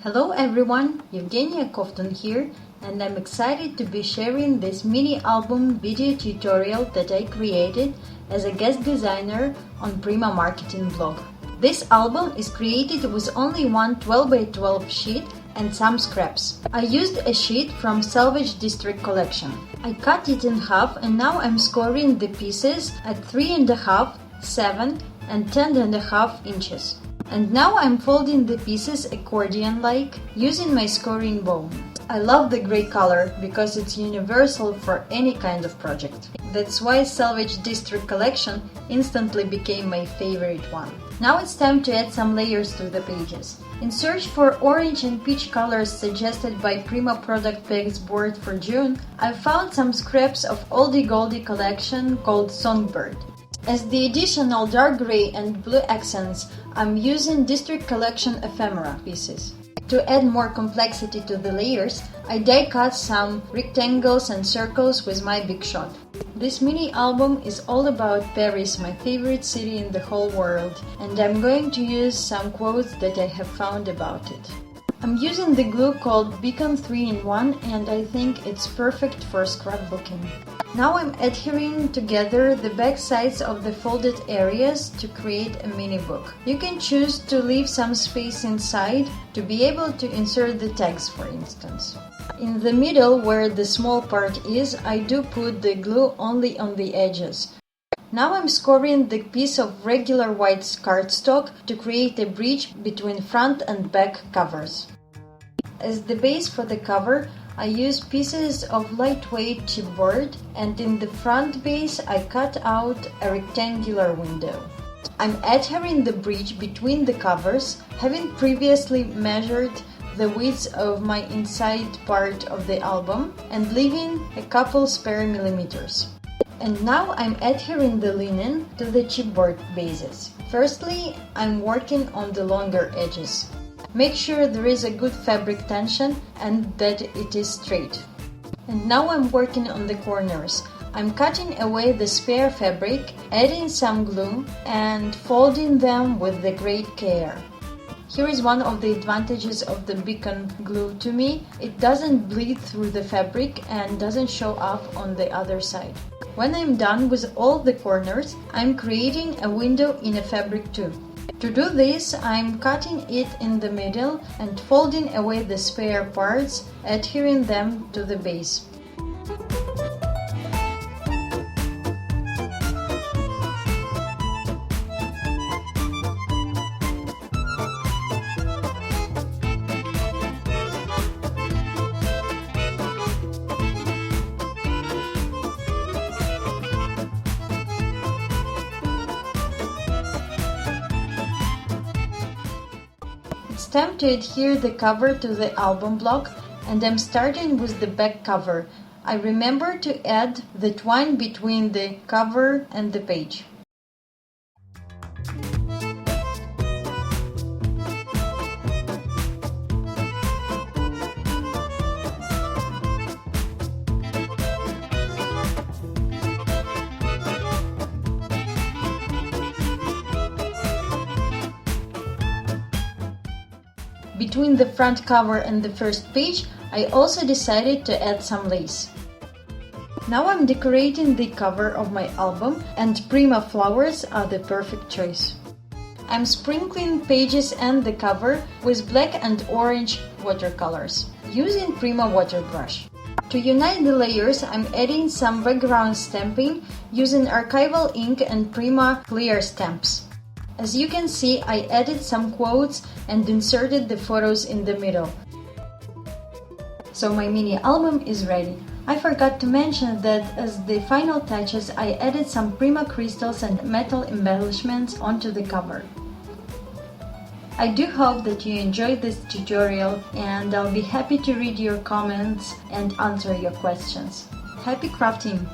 Hello everyone, Evgenia Kovtun here, and I'm excited to be sharing this mini-album video tutorial that I created as a guest designer on Prima Marketing blog. This album is created with only one 12 by 12 sheet and some scraps. I used a sheet from Salvage District Collection. I cut it in half and now I'm scoring the pieces at 3.5, 7 and 10.5 inches. And now I'm folding the pieces accordion-like using my scoring bow. I love the gray color because it's universal for any kind of project. That's why Salvage District Collection instantly became my favorite one. Now it's time to add some layers to the pages. In search for orange and peach colors suggested by Prima product packs board for June, I found some scraps of oldie goldie collection called Songbird. As the additional dark gray and blue accents, I'm using District Collection Ephemera pieces. To add more complexity to the layers, I die cut some rectangles and circles with my big shot. This mini album is all about Paris, my favorite city in the whole world, and I'm going to use some quotes that I have found about it. I'm using the glue called Beacon 3-in-1 and I think it's perfect for scrapbooking. Now I'm adhering together the back sides of the folded areas to create a mini book. You can choose to leave some space inside to be able to insert the tags, for instance. In the middle, where the small part is, I do put the glue only on the edges. Now I'm scoring the piece of regular white cardstock to create a bridge between front and back covers. As the base for the cover, I use pieces of lightweight chipboard, and in the front base I cut out a rectangular window. I'm adhering the bridge between the covers, having previously measured the width of my inside part of the album and leaving a couple spare millimeters. And now I'm adhering the linen to the chipboard bases. Firstly, I'm working on the longer edges. Make sure there is a good fabric tension and that it is straight. And now I'm working on the corners. I'm cutting away the spare fabric, adding some glue and folding them with the great care. Here is one of the advantages of the Beacon glue to me. It doesn't bleed through the fabric and doesn't show up on the other side. When I'm done with all the corners, I'm creating a window in a fabric too. To do this, I'm cutting it in the middle and folding away the spare parts, adhering them to the base. It's time to adhere the cover to the album block, and I'm starting with the back cover. I remember to add the twine between the cover and the page. Between the front cover and the first page, I also decided to add some lace. Now I'm decorating the cover of my album, and Prima flowers are the perfect choice. I'm sprinkling pages and the cover with black and orange watercolors, using Prima water brush. To unite the layers, I'm adding some background stamping using archival ink and Prima clear stamps. As you can see, I added some quotes and inserted the photos in the middle. So my mini album is ready. I forgot to mention that as the final touches, I added some Prima crystals and metal embellishments onto the cover. I do hope that you enjoyed this tutorial, and I'll be happy to read your comments and answer your questions. Happy crafting!